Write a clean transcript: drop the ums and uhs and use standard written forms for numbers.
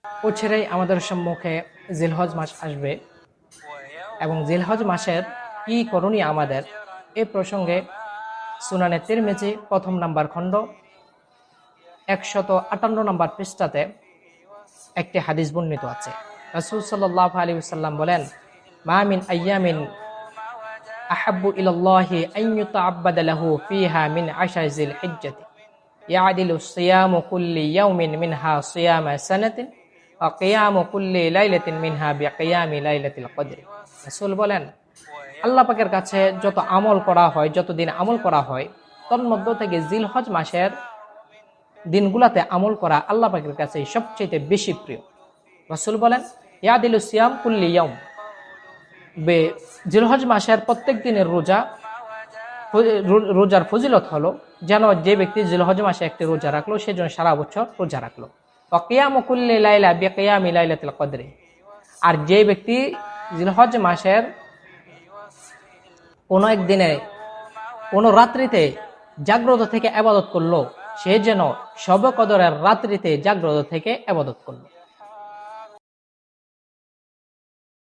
বছরেই আমাদের সম্মুখে জিলহজ মাস আসবে এবং জিলহজ মাসের কি করণীয় আমাদের এই প্রসঙ্গে সুনানে তিরমিজি প্রথম নাম্বার খণ্ড 158 নম্বর পৃষ্ঠাতে একটি হাদিস বর্ণিত আছে। রাসূল সাল্লাল্লাহু আলাইহি ওয়াসাল্লাম বলেন, মা মিন আইয়ামিন আহাব্বু ইলাল্লাহি আন ইউতাআব্বাদা লাহু ফিহা মিন আশারি জিল হিজ্জাতি ইয়াদিলু সিয়ামু কুল্লি ইয়াউমিন মিনহা সিয়ামা সানাতিন ওয়া কিয়ামু কুল্লি লাইলাতিন মিনহা বিকিয়ামি লাইলাতিল কদর। রাসূল বলেন, আল্লাহ পাকের কাছে যত আমল করা হয়, যতদিন আমল করা হয়, তন্মধ্য থেকে জিলহজ মাসের দিনগুলাতে আমল করা আল্লাহ পাকের কাছে সবচেয়ে বেশি প্রিয়। রাসূল বলেন, ইয়াদিলু সিয়াম কুল্লি ইয়াউম, জিলহজ মাসের প্রত্যেক দিনের রোজার ফজিলত হলো যেন যে ব্যক্তি জিলহজ মাসে একটি রোজা রাখলো সে যেন সারা বছর রোজা রাখলো। ওয়া কিয়ামু কুল্লি লাইলা বিকিয়ামি লাইলাতিল কদরি, আর যে ব্যক্তি জিলহজ মাসের কোনো একদিনে কোনো রাত্রিতে জাগ্রত থেকে ইবাদত করলো সে যেন শবে কদরের রাত্রিতে জাগ্রত থেকে ইবাদত করলো।